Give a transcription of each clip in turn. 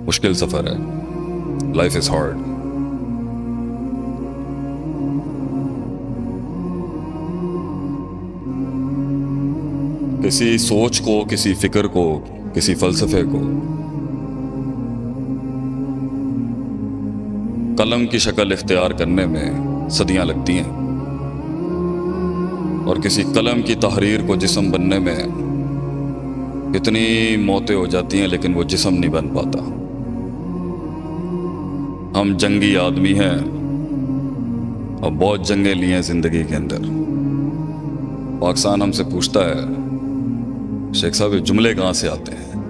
مشکل سفر ہے. Life is hard. کسی سوچ کو، کسی فکر کو، کسی فلسفے کو قلم کی شکل اختیار کرنے میں صدیاں لگتی ہیں، اور کسی قلم کی تحریر کو جسم بننے میں کتنی موتیں ہو جاتی ہیں، لیکن وہ جسم نہیں بن پاتا. ہم جنگی آدمی ہیں اور بہت جنگیں لی ہیں زندگی کے اندر. پاکستان ہم سے پوچھتا ہے، شیخ صاحب یہ جملے کہاں سے آتے ہیں؟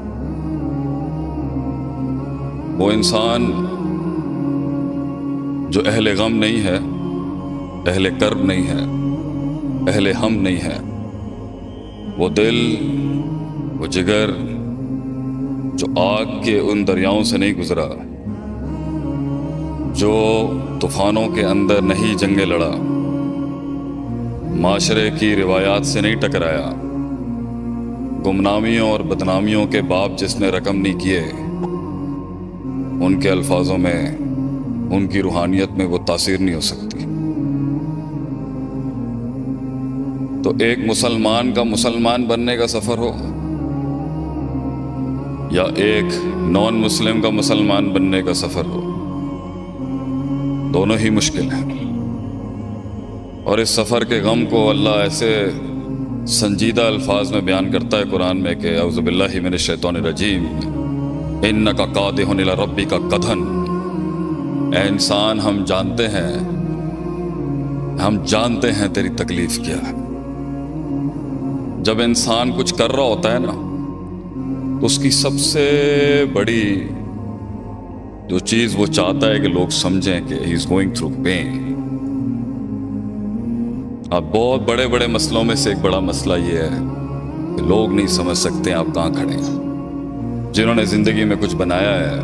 وہ انسان جو اہل غم نہیں ہے، اہل کرب نہیں ہے، اہل ہم نہیں ہے، وہ دل، وہ جگر جو آگ کے ان دریاؤں سے نہیں گزرا، جو طوفانوں کے اندر نہیں جنگیں لڑا، معاشرے کی روایات سے نہیں ٹکرایا، گمنامیوں اور بدنامیوں کے باپ جس نے رقم نہیں کیے، ان کے الفاظوں میں، ان کی روحانیت میں وہ تاثیر نہیں ہو سکتی. تو ایک مسلمان کا مسلمان بننے کا سفر ہو یا ایک نان مسلم کا مسلمان بننے کا سفر ہو، دونوں ہی مشکل ہیں. اور اس سفر کے غم کو اللہ ایسے سنجیدہ الفاظ میں بیان کرتا ہے قرآن میں کہ اعوذ باللہ من الشیطان الرجیم انک قادح الی ربک قدحا. اے انسان، ہم جانتے ہیں تیری تکلیف کیا ہے. جب انسان کچھ کر رہا ہوتا ہے نا، تو اس کی سب سے بڑی جو چیز وہ چاہتا ہے کہ لوگ سمجھیں کہ ہی از گوئنگ تھرو پین. اب بہت بڑے بڑے مسئلوں میں سے ایک بڑا مسئلہ یہ ہے کہ لوگ نہیں سمجھ سکتے آپ کہاں کھڑے ہیں. جنہوں نے زندگی میں کچھ بنایا ہے،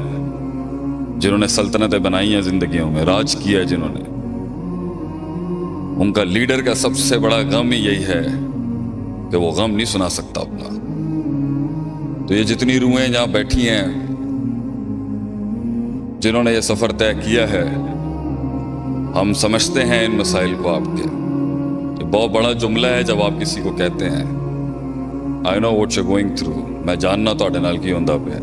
جنہوں نے سلطنتیں بنائی ہیں زندگیوں میں، راج کیا ہے جنہوں نے، ان کا لیڈر کا سب سے بڑا غم ہی یہی ہے کہ وہ غم نہیں سنا سکتا اپنا. تو یہ جتنی روحیں جہاں بیٹھی ہیں، جنہوں نے یہ سفر طے کیا ہے، ہم سمجھتے ہیں ان مسائل کو. آپ کے یہ بہت بڑا جملہ ہے جب آپ کسی کو کہتے ہیں I know what you're going through. میں جاننا تواڈے نال کی ہوندا پیا.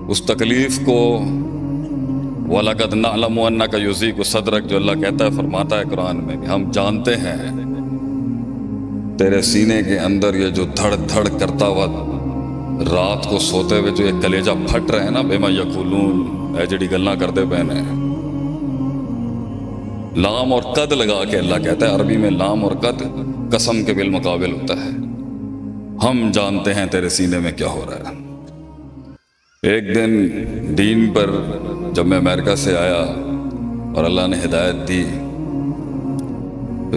اس تکلیف کو وَلَقَدْ نَعْلَمُ أَنَّكَ يُضِيقُ صَدْرَكَ جو اللہ کہتا ہے، فرماتا ہے قرآن میں کہ ہم جانتے ہیں تیرے سینے کے اندر یہ جو دھڑ دھڑ کرتا ہوا رات کو سوتے ہوئے جو یہ کلیجہ پھٹ رہے ہیں نا، بِمَا يَقُولُونَ، اے جڑی گلاں کردے پے نے. لام اور قد لگا کے اللہ کہتا ہے، عربی میں لام اور قد قسم کے بالمقابل ہوتا ہے. ہم جانتے ہیں تیرے سینے میں کیا ہو رہا ہے. ایک دن دین پر جب میں امریکہ سے آیا اور اللہ نے ہدایت دی،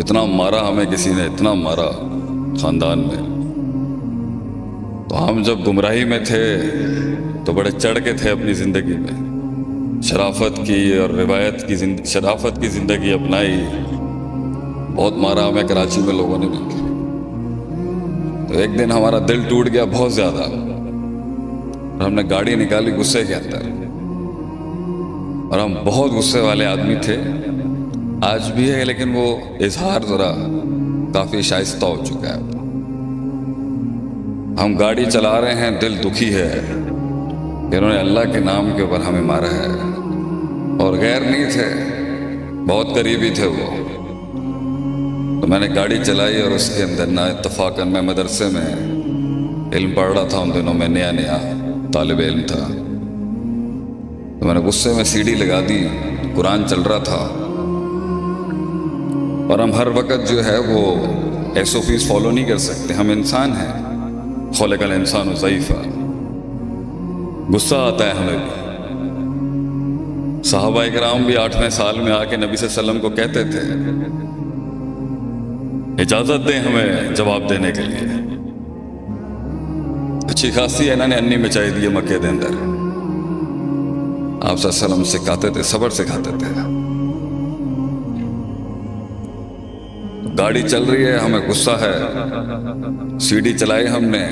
اتنا مارا ہمیں کسی نے، اتنا مارا خاندان میں. تو ہم جب گمراہی میں تھے تو بڑے چڑھ کے تھے اپنی زندگی میں، شرافت کی اور روایت کی شرافت کی زندگی اپنائی. بہت مارا ہمیں کراچی میں لوگوں نے بھی. تو ایک دن ہمارا دل ٹوٹ گیا بہت زیادہ، اور ہم نے گاڑی نکالی غصے کے اندر. اور ہم بہت غصے والے آدمی تھے، آج بھی ہے، لیکن وہ اظہار ذرا کافی شائستہ ہو چکا ہے. ہم گاڑی چلا رہے ہیں، دل دکھی ہے کہ انہوں نے اللہ کے نام کے اوپر ہمیں مارا ہے. اور غیر نہیں تھے، بہت قریبی تھے وہ. تو میں نے گاڑی چلائی اور اس کے اندر نا اتفاقاً میں مدرسے میں علم پڑھ رہا تھا. ان دنوں میں نیا طالب علم تھا. تو میں نے غصے میں سی ڈی لگا دی، قرآن چل رہا تھا. اور ہم ہر وقت جو ہے وہ ایس او پیز فالو نہیں کر سکتے، ہم انسان ہیں. خلق الانسان ضعیفا. غصہ آتا ہے ہمیں بھی. صحابہ کرام بھی 8ویں سال میں آ کے نبی صلی اللہ علیہ وسلم کو کہتے تھے اجازت دیں ہمیں جواب دینے کے لیے. اچھی خاصی ہے، انہوں نے انی مچائی دی مکے دے اندر. آپ صلی اللہ علیہ وسلم سکھاتے تھے، صبر سکھاتے تھے. گاڑی چل رہی ہے، ہمیں غصہ ہے، سی ڈی چلائی ہم نے.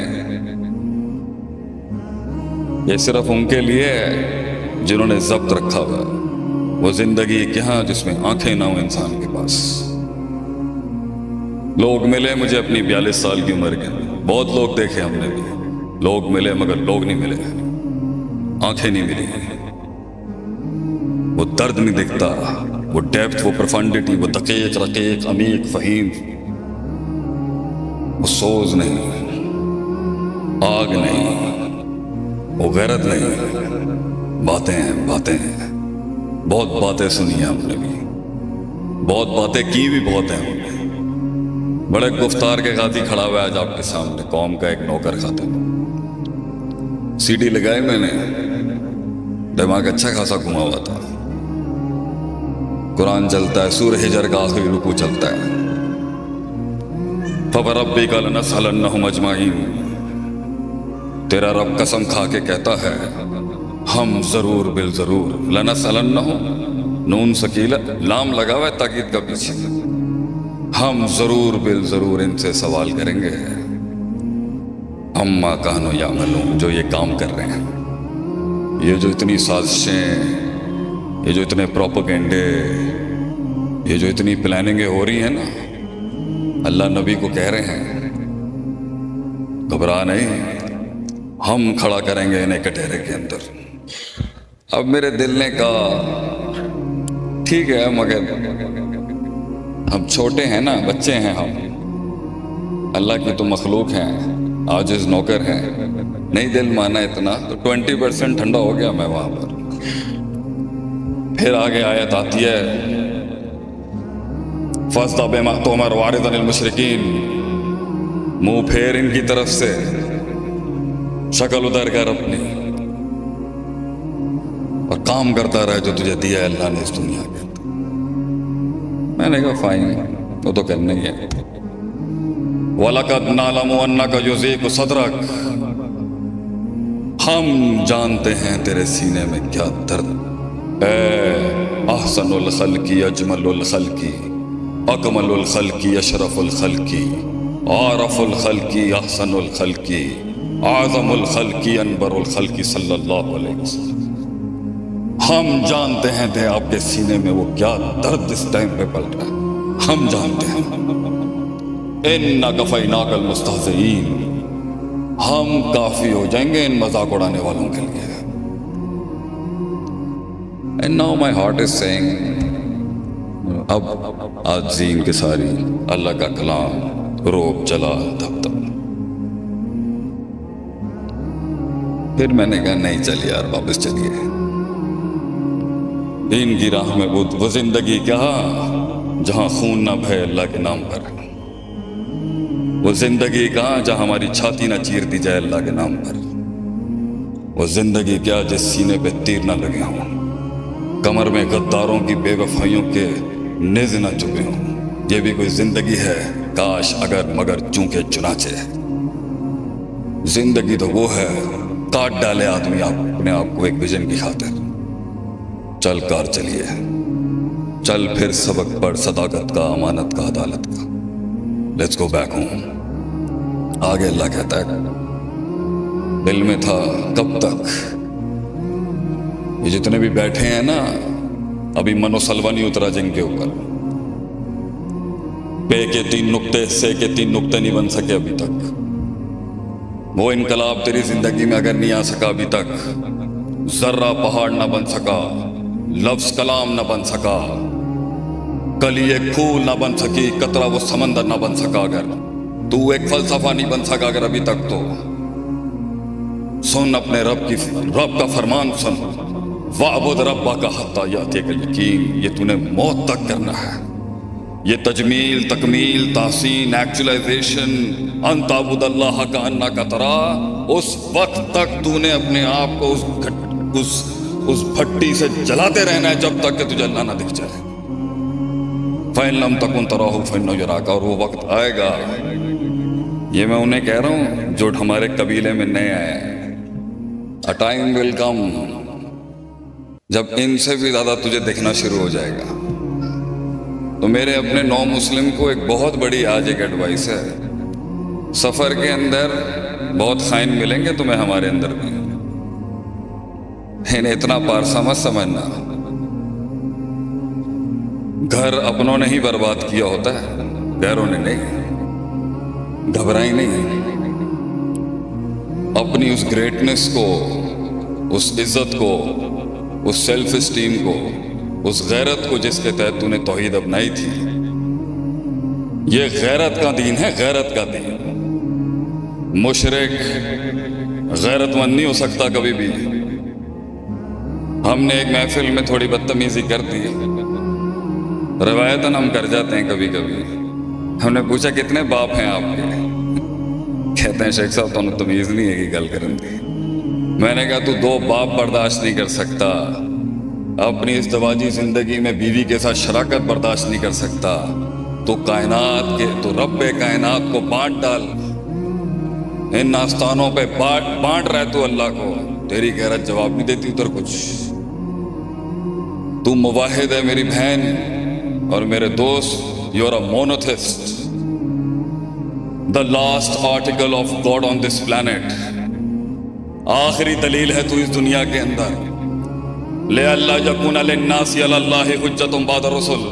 یہ صرف ان کے لیے ہے جنہوں نے ضبط رکھا ہوا ہے۔ وہ زندگی کہاں جس میں آنکھیں نہ ہوں انسان کے پاس۔ لوگ ملے مجھے اپنی 42 سال کی عمر کے، بہت لوگ دیکھے ہم نے بھی، لوگ ملے مگر لوگ نہیں ملے، آنکھیں نہیں ملی، وہ درد نہیں دکھتا، وہ ڈیپتھ، وہ پروفنڈیٹی، وہ دقیق رقیق عمیق فہیم، وہ سوز نہیں، آگ نہیں، وہ غیرت نہیں، باتیں ہیں باتیں ہیں، بہت باتیں سنی ہیں ہم نے بھی، بہت باتیں کی بھی بہت ہیں ہم نے۔ بڑے گفتار کے غازی کھڑا ہوا ہے آج آپ کے سامنے، قوم کا ایک نوکر خاتون۔ سی ڈی لگائی میں نے، دماغ اچھا خاصا گھما ہوا تھا، قرآن چلتا ہے، سورہ حجر کا آخری رکوع چلتا ہے، فَوَرَبِّكَ لَنَسْأَلَنَّهُمْ أَجْمَعِينَ، تیرا رب قسم کھا کے کہتا ہے ہم ضرور بالضرور، لَنَسْأَلَنَّهُمْ، نون سکیلا لام لگا ہوا ہے تاکید کا پیچھے، ہم ضرور بالضرور ان سے سوال کریں گے، عَمَّا كَانُوا يَعْمَلُونَ، جو یہ کام کر رہے ہیں، یہ جو اتنی سازشیں، یہ جو اتنے پروپیگنڈے، یہ جو اتنی پلاننگیں ہو رہی ہیں نا، اللہ نبی کو کہہ رہے ہیں گھبرا نہیں، ہم کھڑا کریں گے انہیں کٹہرے کے اندر۔ اب میرے دل نے کہا ٹھیک ہے مگر ہم چھوٹے ہیں نا، بچے ہیں ہم، اللہ کی تو مخلوق ہیں، عاجز نوکر ہیں، نہیں دل مانا اتنا تو 20% ٹھنڈا ہو گیا میں وہاں پر۔ پھر آگے آیت آتی ہے فَاصْدَعْ بِمَا تُؤْمَرُ وَأَعْرِضْ عَنِ الْمُشْرِكِينَ، منہ پھیر ان کی طرف سے، شکل ادھر کر اپنی، اور کام کرتا رہے جو تجھے دیا ہے اللہ نے اس دنیا کے۔ میں نے کہا فائن، وہ تو کرنا ہی ہے۔ وَلَقَدْ نَعْلَمُ أَنَّكَ يُضِيقُ صَدْرَكَ، ہم جانتے ہیں تیرے سینے میں کیا درد، اے احسن الخلق اجمل الخلق اکمل الخلق اشرف الخلق عارف الخلق احسن الخلق اعظم الخلق انبر الخلق صلی اللہ علیہ وسلم۔ ہم جانتے ہیں تھے آپ کے سینے میں وہ کیا درد اس ٹائم پہ پل رہا ہے، ہم جانتے ہیں۔ اِنَّا كَفَيْنَاكَ الْمُسْتَهْزِئِينَ، ہم کافی ہو جائیں گے ان مذاق اڑانے والوں کے لیے۔ And now my heart is saying، اب عاجزی ان کی ساری، اللہ کا کلام، روب چلا دھپ دھپ۔ پھر میں نے کہا نہیں چل یار واپس چلیے، ان کی راہ میں وہ زندگی کیا جہاں خون نہ بہے اللہ کے نام پر، وہ زندگی کہاں جہاں ہماری چھاتی نہ چیر دی جائے اللہ کے نام پر، وہ زندگی کیا جس سینے پہ تیر نہ لگے ہوں، کمر میں غداروں کی بے وفائیوں کے نیزے نہ چبھے ہوں۔ یہ بھی کوئی زندگی ہے؟ کاش اگر مگر چونکہ چنانچہ، زندگی تو وہ ہے کاٹ ڈالے آدمی اپنے آپ کو ایک ویژن کی خاطر۔ چل کار چلیے، چل پھر سبق پڑھ صداقت کا، امانت کا، عدالت کا۔ Let's go back home. آگے اللہ کہتا ہے دل میں تھا کب تک، یہ جتنے بھی بیٹھے ہیں نا ابھی منو سلوا نہیں اترا جنگ کے اوپر، پے کے 3 نقطے، سے کے 3 نقطے نہیں بن سکے ابھی تک، وہ انقلاب تیری زندگی میں اگر نہیں آ سکا ابھی تک، ذرہ پہاڑ نہ بن سکا، لفظ کلام نہ بن سکا، کلی ایک پھول نہ بن سکی، قطرہ وہ سمندر نہ بن سکا، اگر تو ایک فلسفہ نہیں بن سکا اگر ابھی تک، تو سن اپنے رب کا فرمان سن، وَاعْبُدْ رَبَّكَ حَتَّىٰ يَأْتِيَكَ الْيَقِينُ، یہ تو نے موت تک کرنا ہے۔ یہ تجمیل، تکمیل، تحسین، ایکچولائزیشن، ان تعبد اللہ کأنک تراہ، اس وقت تک تو نے اپنے آپ کو اس بھٹی سے جلاتے رہنا ہے جب تک کہ تجھے اللہ نہ دکھ جائے۔ فَإِن لَمْ تَكُنْ تَرَاهُ فَإِنَّهُ يَرَاكَ، اور وہ وقت آئے گا، یہ میں انہیں کہہ رہا ہوں جو ہمارے قبیلے میں نئے آئے ہیں، A time will come جب ان سے بھی زیادہ تجھے دیکھنا شروع ہو جائے گا۔ تو میرے اپنے نو مسلم کو ایک بہت بڑی آج ایک ایڈوائس ہے، سفر کے اندر بہت خائن ملیں گے تمہیں ہمارے اندر بھی، انہیں اتنا پارسا مت سمجھنا، گھر اپنوں نے ہی برباد کیا ہوتا ہے، غیروں نے نہیں۔ گھبرائی نہیں، اپنی اس گریٹنس کو، اس عزت کو، اس سیلف اسٹیم کو، اس غیرت کو جس کے تحت تو نے توحید اپنائی تھی، یہ غیرت کا دین ہے، غیرت کا دین۔ مشرک غیرت مند نہیں ہو سکتا کبھی بھی۔ ہم نے ایک محفل میں تھوڑی بدتمیزی کر دی، روایتاً ہم کر جاتے ہیں کبھی کبھی۔ ہم نے پوچھا کتنے باپ ہیں آپ کے؟ کہتے ہیں شیخ صاحب تو تمیز نہیں ہے کہ گل کرن دی۔ میں نے کہا تو 2 باپ برداشت نہیں کر سکتا، اپنی اس ازدواجی زندگی میں بیوی کے ساتھ شراکت برداشت نہیں کر سکتا، تو کائنات کے، تو رب کائنات کو بانٹ ڈال، ان آستانوں پہ بانٹ رہے تو اللہ کو، تیری غیرت جواب نہیں دیتی ادھر کچھ۔ تو موحد ہے میری بہن اور میرے دوست، you are a monotheist, the last article of God on this planet، آخری دلیل ہے تو اس دنیا کے اندر، لِأَلَّا يَكُونَ لِلنَّاسِ عَلَى اللَّهِ حُجَّةٌ بَعْدَ الرُّسُلِ،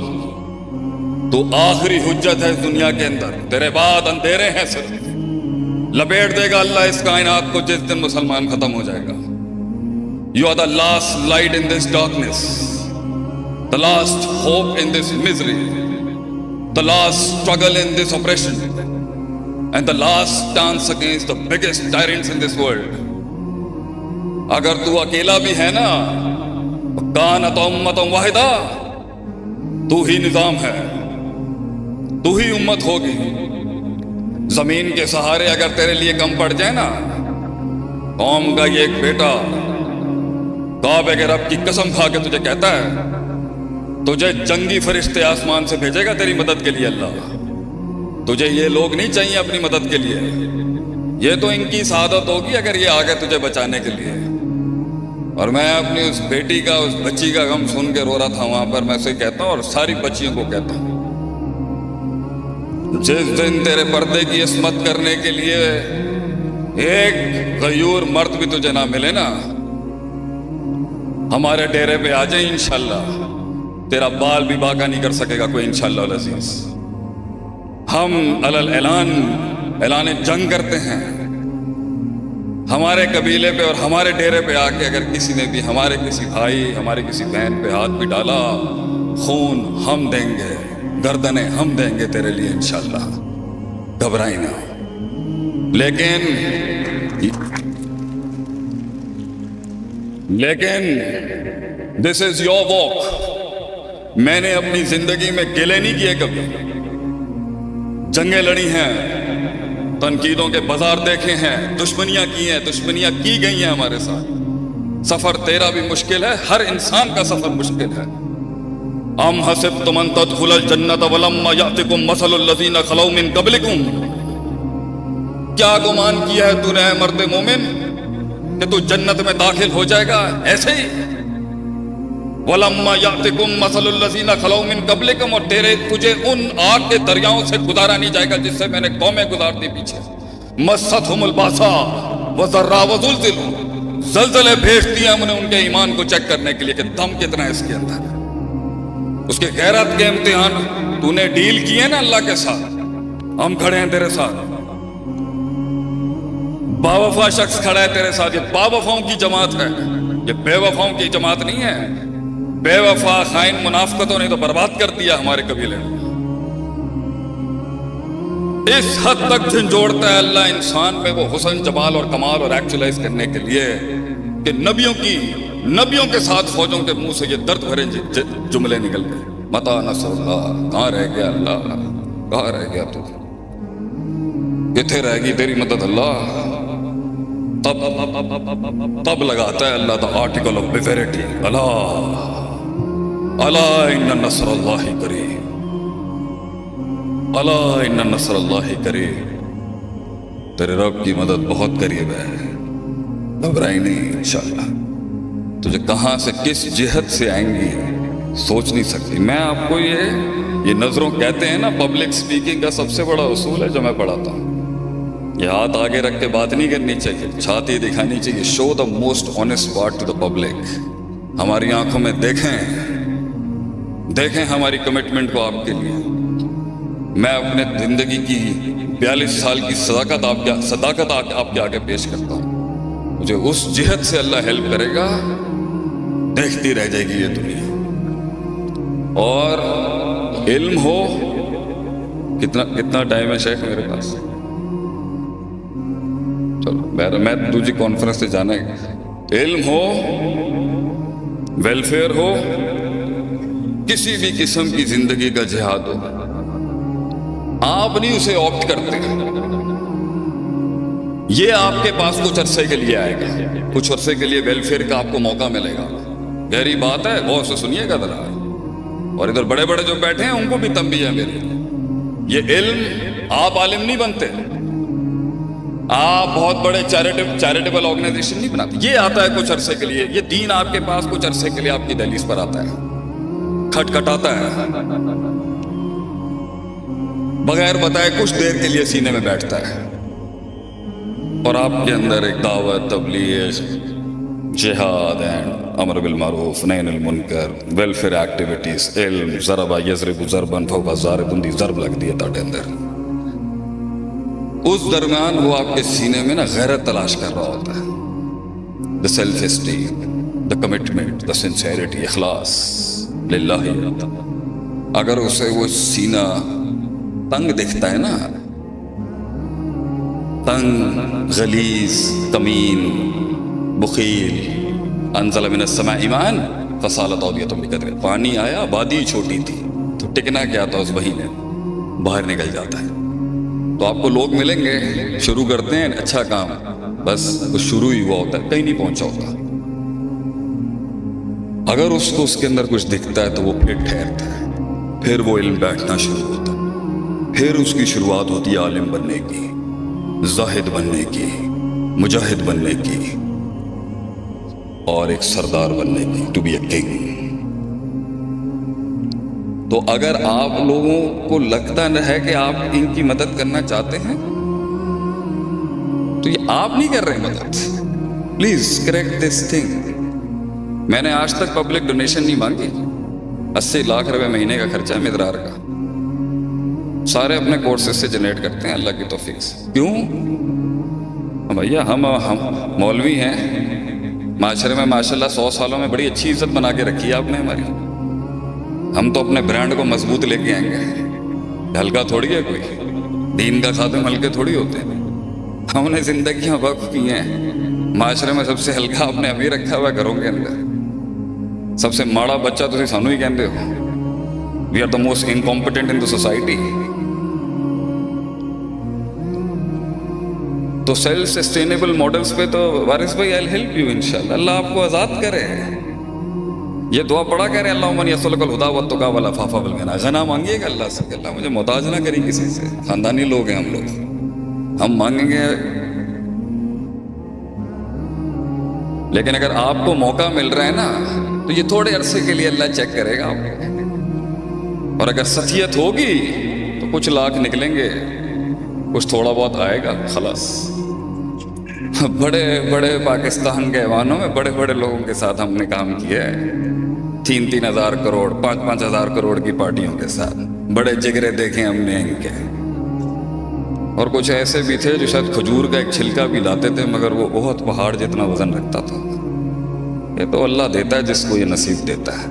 تو آخری حجت ہے اس دنیا کے اندر، تیرے بعد اندھیرے ہیں، صرف لپیٹ دے گا اللہ اس کائنات کو جس دن مسلمان ختم ہو جائے گا۔ You are the last light in this darkness، the last hope in this misery، the last struggle in this oppression، and the last stance against the biggest tyrants in this world۔ اگر تو اکیلا بھی ہے نا، کانت امۃ واحدہ، تو ہی نظام ہے، تو ہی امت ہوگی۔ زمین کے سہارے اگر تیرے لیے کم پڑ جائے نا، قوم کا یہ ایک بیٹا کعبے کے رب کی قسم کھا کے تجھے کہتا ہے، تجھے جنگی فرشتے آسمان سے بھیجے گا تیری مدد کے لیے اللہ۔ تجھے یہ لوگ نہیں چاہیے اپنی مدد کے لیے، یہ تو ان کی سعادت ہوگی اگر یہ آگے تجھے بچانے کے لیے۔ اور میں اپنی اس بیٹی کا، اس بچی کا غم سن کے رو رہا تھا وہاں پر، میں اسے کہتا ہوں اور ساری بچیوں کو کہتا ہوں، جس دن تیرے پردے کی عصمت کرنے کے لیے ایک غیور مرد بھی تجھے نہ ملے نا، ہمارے ڈیرے پہ آ جائیں انشاءاللہ، تیرا بال بھی باقا نہیں کر سکے گا کوئی انشاءاللہ العزیز۔ ہم اعلان جنگ کرتے ہیں، ہمارے قبیلے پہ اور ہمارے ڈیرے پہ آ کے اگر کسی نے بھی ہمارے کسی بھائی، ہمارے کسی بہن پہ ہاتھ بھی ڈالا، خون ہم دیں گے، گردنیں ہم دیں گے تیرے لیے انشاءاللہ، گھبرائی نہ۔ لیکن دس از یور واک۔ میں نے اپنی زندگی میں گلے نہیں کیے کبھی، جنگیں لڑی ہیں، تنقیدوں کے بازار دیکھے ہیں، دشمنیاں کی ہیں، دشمنیاں کی گئی ہیں ہمارے ساتھ۔ سفر تیرا بھی مشکل ہے، ہر انسان کا سفر مشکل ہے۔ ام حسبتم ان تدخلوا الجنۃ ولما یأتکم مثل الذین خلوا من قبلکم، کیا گمان کیا ہے تو نے اے مرد مومن کہ تو جنت میں داخل ہو جائے گا ایسے ہی؟ وَلَمَّا يَأْتِكُمْ مَثَلُ الَّذِينَ خَلَوْا مِن قَبْلِكُمْ، اور تجھے ان آگ کے دریاؤں سے گزارا نہیں جائے گا جس سے میں نے قومیں گزار دی پیچھے۔ مَسَّتْهُمُ الْبَأْسَاءُ وَالضَّرَّاءُ وَزُلْزِلُوا، زلزلے بھیج دیا ہم نے ان کے ایمان کو چیک کرنے کے لیے کہ دم کتنا ہے اس کے اندر۔ اس کے غیرت کے امتحان تو نے ڈیل کیے نا اللہ کے ساتھ، ہم کھڑے ہیں تیرے ساتھ۔ با وفا شخص کھڑا ہے تیرے ساتھ، یہ با وفاؤں کی جماعت ہے، یہ بے وفاؤں کی جماعت نہیں ہے۔ بے وفا، خائن، منافقتوں نے تو برباد کر دیا ہمارے قبیلے میں۔ اس حد تک جھنجھوڑتا ہے اللہ انسان میں وہ حسن، جمال اور کمال اور ایکچولائز کرنے کے لیے کہ نبیوں کے ساتھ فوجوں کے منہ سے یہ درد بھرے جملے نکل گئے، متی نصر اللہ، کہاں رہ گیا اللہ، کہاں رہ گیا تو، کتنے رہ گی تیری مدد اللہ؟ تب لگاتا ہے اللہ دا آرٹیکل آف بیویرٹی، الا ان نصر اللہ قریب، الا ان نصر اللہ قریب، تیرے رب کی مدد بہت قریب ہے، گھبرائی نہیں انشاءاللہ۔ تجھے کہاں سے کس جہت سے آئیں گی سوچ نہیں سکتی۔ میں آپ کو یہ نظروں کہتے ہیں نا، پبلک سپیکنگ کا سب سے بڑا اصول ہے جو میں پڑھاتا ہوں، یہ ہاتھ آگے رکھ کے بات نہیں کرنی چاہیے, چھاتی دکھانی چاہیے. Show the most honest part to the public. ہماری آنکھوں میں دیکھیں ہماری کمٹمنٹ کو آپ کے لیے. میں اپنے زندگی کی 42 سال کی صداقت آپ کے آگے پیش کرتا ہوں. مجھے اس جہت سے اللہ ہیلپ کرے گا, دیکھتی رہ جائے گی یہ دنیا. اور علم ہو, کتنا ٹائم ہے شیخ میرے پاس؟ چلو میں دوسری کانفرنس سے جانا ہے. علم ہو, ویلفیئر ہو, کسی بھی قسم کی زندگی کا جہاد ہو, آپ نہیں اسے آپٹ کرتے. یہ آپ کے پاس کچھ عرصے کے لیے آئے گا, کچھ عرصے کے لیے ویلفیئر کا آپ کو موقع ملے گا. گہری بات ہے, غور سے سنیے گا ذرا. اور ادھر بڑے بڑے جو بیٹھے ہیں ان کو بھی تنبیہ ہے میری. یہ علم, آپ عالم نہیں بنتے, آپ بہت بڑے چیریٹیبل آرگنائزیشن نہیں بناتے. یہ آتا ہے کچھ عرصے کے لیے. یہ دین آپ کے پاس کچھ عرصے کے لیے آپ کی دہلیز پر آتا ہے, کھٹکھٹاتا ہے, بغیر بتائے کچھ دیر کے لیے سینے میں بیٹھتا ہے, اور آپ کے اندر ایک دعوت, تبلیغ, جہاد اینڈ امر بالمعروف نہی عن المنکر, ویلفیئر ایکٹیویٹیز, علم, ضربہ یضرب ضربا فوق ضارب دی ضرب لگ دی ہے تاڑے اندر. اس درمیان وہ آپ کے سینے میں نا غیرت تلاش کر رہا ہوتا ہے. The self esteem, the commitment, the sincerity, اخلاص للہ. اگر اسے وہ سینہ تنگ دکھتا ہے نا, تنگ, غلیظ, کمین, بخیل, انزل من السماء ماء فسالت اودیۃ بقدرہ, پانی آیا, آبادی چھوٹی تھی تو ٹکنا کیا تھا اس وہی نے, باہر نکل جاتا ہے. تو آپ کو لوگ ملیں گے, شروع کرتے ہیں اچھا کام, بس وہ شروع ہی ہوا ہوتا ہے, کہیں نہیں پہنچا ہوتا. اگر اس کو اس کے اندر کچھ دکھتا ہے تو وہ پھر ٹھہرتا ہے, پھر وہ علم بیٹھنا شروع ہوتا ہے, پھر اس کی شروعات ہوتی ہے عالم بننے کی, زاہد بننے کی, مجاہد بننے کی, اور ایک سردار بننے کی, ٹو بی اے کنگ. تو اگر آپ لوگوں کو لگتا نہ ہے کہ آپ ان کی مدد کرنا چاہتے ہیں تو یہ آپ نہیں کر رہے مدد. Please correct this thing. میں نے آج تک پبلک ڈونیشن نہیں مانگی. 80 لاکھ روپے مہینے کا خرچہ ہے مدرار کا, سارے اپنے کورسز سے جنریٹ کرتے ہیں اللہ کی توفیق سے. کیوں بھیا؟ ہم مولوی ہیں, معاشرے میں ماشاءاللہ 100 سالوں میں بڑی اچھی عزت بنا کے رکھی ہے آپ نے ہماری. ہم تو اپنے برانڈ کو مضبوط لے کے آئیں گے. ہلکا تھوڑی ہے کوئی, دین کا خادم ہلکے تھوڑی ہوتے ہیں. ہم نے زندگیاں وقف کی ہیں. معاشرے میں سب سے ہلکا آپ نے ابھی رکھا ہوا گھروں کے اندر. سب سے ماڑا بچہ تو سانو ہی کہتے ہو. We are the most incompetent in the society. تو سیلف سسٹینیبل ماڈلز پہ تو وارث بھائی آئی ول ہیلپ یو انشاءاللہ. اللہ آپ کو آزاد کرے. یہ دعا پڑا کرے, اللہم من یسألک الہدی والتقی والعفاف والغنی. غنا مانگیے گا اللہ سے کہ اللہ مجھے محتاج نہ کری کسی سے. خاندانی لوگ ہیں ہم لوگ, ہم مانگیں گے. لیکن اگر آپ کو موقع مل رہا ہے نا تو یہ تھوڑے عرصے کے لیے اللہ چیک کرے گا آپ کو. اور اگر سطحیت ہوگی تو کچھ لاکھ نکلیں گے, کچھ تھوڑا بہت آئے گا, خلاص. بڑے بڑے پاکستان کے ایوانوں میں بڑے بڑے لوگوں کے ساتھ ہم نے کام کیا ہے. 3-3 ہزار کروڑ, 5-5 ہزار کروڑ کی پارٹیوں کے ساتھ بڑے جگرے دیکھے ہم نے ان کے. اور کچھ ایسے بھی تھے جو شاید کھجور کا ایک چھلکا بھی لاتے تھے مگر وہ بہت پہاڑ جتنا وزن رکھتا تھا. یہ تو اللہ دیتا ہے جس کو یہ نصیب دیتا ہے.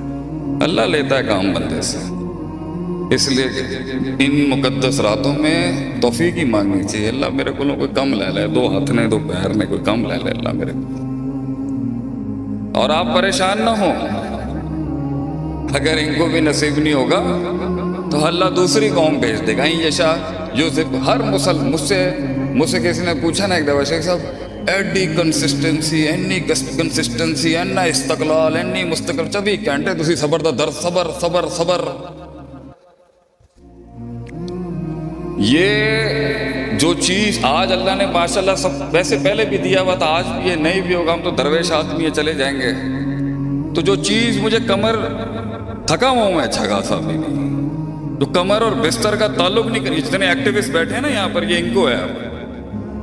اللہ لیتا ہے کام بندے سے. اس لیے ان مقدس راتوں میں توفیق ہی مانگنی چاہیے. اللہ میرے کو کوئی کم لے لے, 2 ہاتھ نے 2 پیر نے کوئی کم لے لے اللہ میرے کو. اور آپ پریشان نہ ہوں, اگر ان کو بھی نصیب نہیں ہوگا تو اللہ دوسری قوم بھیج دے گا. یشا یوسف. ہر مجھ سے کسی نے پوچھا نا ایک دفعہ, شیخ صاحب ایڈی کنسسٹنسی, اینی کنسسٹنسی, اینا استقلال, اینی مستقل, 24 گھنٹے تسی صبر دا در, صبر صبر صبر. یہ جو چیز آج اللہ نے ماشاءاللہ سب ویسے پہلے بھی دیا ہوا تھا, آج بھی یہ نہیں بھی ہوگا, ہم تو درویش آدمی ہے چلے جائیں گے. تو جو چیز مجھے کمر تھکا ہوا ہوں میں اچھا خاصا بھی نہیں, جو کمر اور بستر کا تعلق نہیں کری. جتنے ایکٹیوسٹ بیٹھے ہیں نا یہاں پر, یہ ان کو ہے.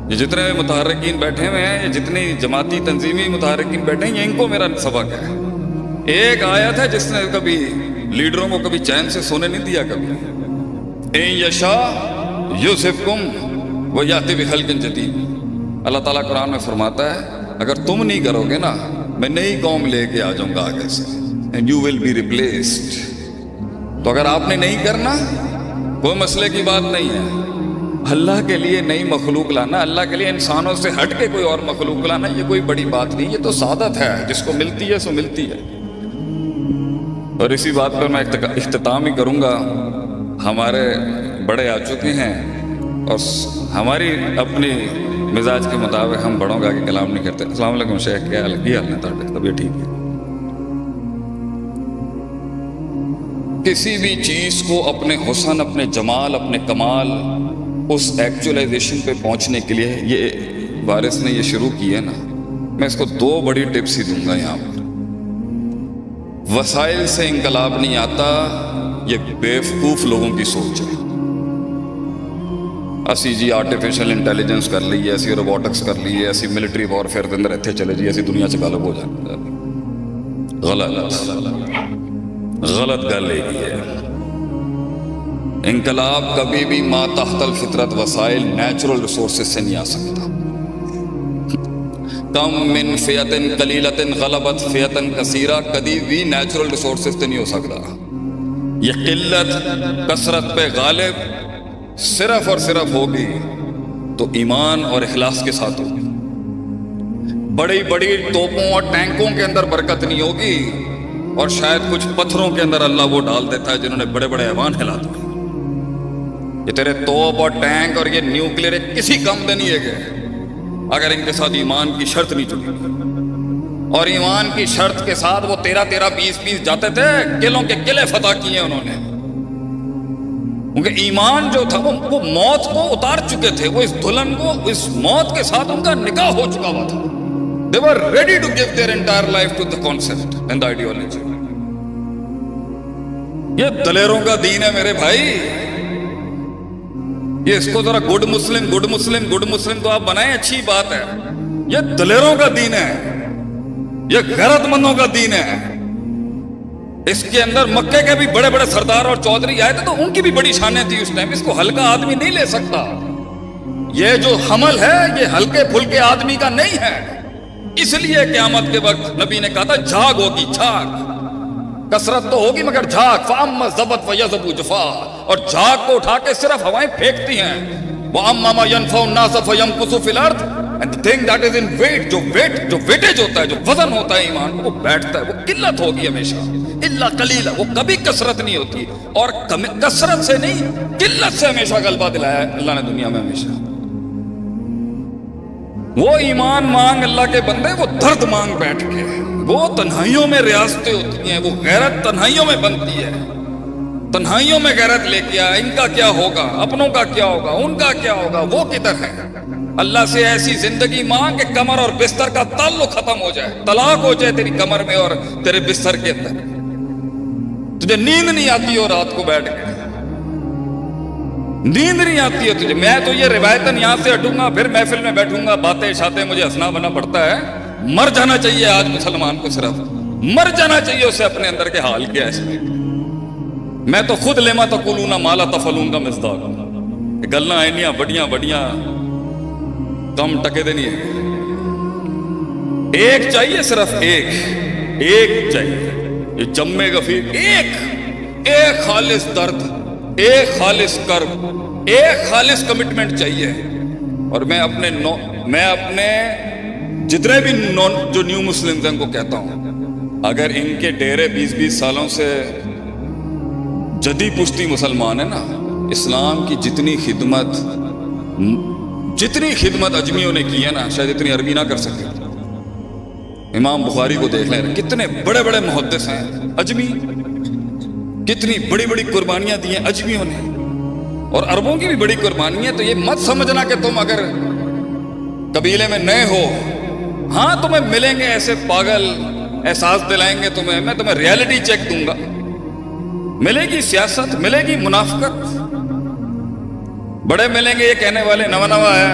یہ جتنے متحرکین بیٹھے ہوئے ہیں، یہ جتنی جماعتی تنظیمی متحرکین بیٹھے ہیں، یہ ان کو میرا سبق ہے۔ ایک آیت ہے جس نے کبھی لیڈروں کو کبھی چین سے سونے نہیں دیا کبھی، اِن یشاء یذھبکم ویأتی بخلق جدید۔ اللہ تعالیٰ قرآن میں فرماتا ہے اگر تم نہیں کرو گے نا، میں نئی قوم لے کے آ جاؤں گا آگے سے، and you will be replaced. تو اگر آپ نے نہیں کرنا، کوئی مسئلے کی بات نہیں ہے۔ اللہ کے لیے نئی مخلوق لانا، اللہ کے لیے انسانوں سے ہٹ کے کوئی اور مخلوق لانا، یہ کوئی بڑی بات نہیں، یہ تو سعادت ہے، جس کو ملتی ہے سو ملتی ہے۔ اور اسی بات پر میں اختتام ہی کروں گا۔ ہمارے بڑے آ چکے ہیں اور ہماری اپنی مزاج کے مطابق ہم بڑوں کا آگے کلام نہیں کرتے۔ السلام علیکم شیخ، کیا حال ہے تھوڑے؟ طبیعت ٹھیک ہے؟ کسی بھی چیز کو اپنے حسن، اپنے جمال، اپنے کمال، اس ایکچولائزیشن پہ پہنچنے کے لیے یہ وارث نے یہ شروع کی ہے نا، میں اس کو دو بڑی ٹپس ہی دوں گا یہاں پر۔ وسائل سے انقلاب نہیں آتا، یہ بیوقوف لوگوں کی سوچ ہے۔ اسی جی آرٹیفیشل انٹیلیجنس کر لی ہے، اسی روبوٹکس کر لی ہے، اسی ملٹری وارفیئر کے اندر اتنے چلے جی، اسی دنیا سے غالب ہو جائے۔ غلط گل ہے۔ انقلاب کبھی بھی ما تحت الفطرت وسائل، نیچرل ریسورسز سے نہیں آ سکتا۔ کم من فئۃ قلیلۃ غلبت فئۃ کثیرہ، کبھی بھی نیچرل ریسورسز سے نہیں ہو سکتا۔ یہ قلت کثرت پہ غالب صرف اور صرف ہوگی تو ایمان اور اخلاص کے ساتھ ہوگی۔ بڑی بڑی توپوں اور ٹینکوں کے اندر برکت نہیں ہوگی، اور شاید کچھ پتھروں کے اندر اللہ وہ ڈال دیتا ہے جنہوں نے بڑے بڑے ایوان ہلا دیے۔ یہ تیرے توپ اور ٹینک اور یہ نیوکلیر کسی کام دے نہیں ہے گئے اگر ان کے ساتھ ایمان کی شرط نہیں چکی۔ اور ایمان کی شرط کے ساتھ وہ 13 20 جاتے تھے، قلعوں کے قلعے فتح کیے انہوں نے، کیونکہ ایمان جو تھا وہ موت کو اتار چکے تھے، وہ اس دلہن کو، اس موت کے ساتھ ان کا نکاح ہو چکا ہوا تھا۔ They were ready to give their entire life to the concept and the ideology۔ یہ دلیروں کا دین ہے میرے بھائی۔ یہ اس کو ذرا گڈ مسلم تو آپ بنائیں، اچھی بات ہے۔ یہ دلیروں کا دین ہے، یہ غیرت مندوں کا دین ہے۔ اس کے اندر مکے کے بھی بڑے بڑے سردار اور چودھری آئے تھے تو ان کی بھی بڑی شانیں تھی اس ٹائم۔ اس کو ہلکا آدمی نہیں لے سکتا۔ یہ جو حمل ہے یہ ہلکے پھلکے آدمی کا نہیں ہے۔ اس لیے قیامت کے وقت نبی نے کہا تھا جھاگ ہوگی، جھاگ، کثرت تو ہوگی مگر جھاگ، فَأَمَّا الزَّبَتْ فَيَذْهَبُ جُفَاءً، اور جھاگ کو اٹھا کے صرف ہوائیں پھینکتی ہیں۔ وَأَمَّا مَا يَنْفَعُ النَّاسَ فَيَمْكُثُ فِي الْأَرْضِ، and the thing that is in weight، جو ویٹیج ہوتا ہے، جو وزن ہوتا ہے ایمان کو، وہ بیٹھتا ہے، وہ قلت ہوگی ہمیشہ، الا قلیلا، وہ کبھی کثرت نہیں ہوتی، اور کثرت سے نہیں قلت سے ہمیشہ غلبہ دلایا ہے اللہ نے دنیا میں ہمیشہ۔ وہ ایمان مانگ اللہ کے بندے، وہ درد مانگ بیٹھ کے، وہ تنہائیوں میں ریاستیں ہوتی ہیں، وہ غیرت تنہائیوں میں بنتی ہے۔ تنہائیوں میں غیرت لے کے آیا، ان کا کیا ہوگا، اپنوں کا کیا ہوگا، ان کا کیا ہوگا، وہ کدھر ہے؟ اللہ سے ایسی زندگی مانگ کہ کمر اور بستر کا تعلق ختم ہو جائے، طلاق ہو جائے تیری کمر میں اور تیرے بستر کے اندر، تجھے نیند نہیں آتی ہو رات کو بیٹھ کے، نیند نہیں آتی ہے تجھے۔ میں تو یہ روایتاً یہاں سے ہٹوں گا، پھر محفل میں بیٹھوں گا، باتیں شاتیں مجھے ہنسنا بنا پڑتا ہے۔ مر جانا چاہیے آج مسلمان کو، صرف مر جانا چاہیے اسے، اپنے اندر کے حال کیا ہے اس میں تو خود لما تقولون ما لا تفعلون کا مصداق ہوں۔ گلاں اینیاں بڑیاں کم ٹکے دے نہیں ہے۔ ایک چاہیے، صرف ایک چاہیے، یہ جمے غفیر، ایک خالص درد، ایک خالص کرب، ایک خالص کمٹمنٹ چاہیے۔ اور میں اپنے جتنے بھی جو نیو مسلمز ہیں ان کو کہتا ہوں، اگر ان کے ڈیرے 20 سالوں سے جدی پشتی مسلمان ہیں نا، اسلام کی جتنی خدمت اجمیوں نے کی ہے نا، شاید اتنی عربی نہ کر سکے۔ امام بخاری کو دیکھ لیں، کتنے بڑے بڑے محدث ہیں اجمی، کتنی بڑی بڑی قربانیاں دی ہیں اجمیوں نے، اور عربوں کی بھی بڑی قربانی ہے۔ تو یہ مت سمجھنا کہ تم اگر قبیلے میں نئے ہو، ہاں تمہیں ملیں گے ایسے پاگل، احساس دلائیں گے تمہیں، میں تمہیں ریالٹی چیک دوں گا، ملے گی سیاست، ملے گی منافقت، بڑے ملیں گے یہ کہنے والے نوا ہے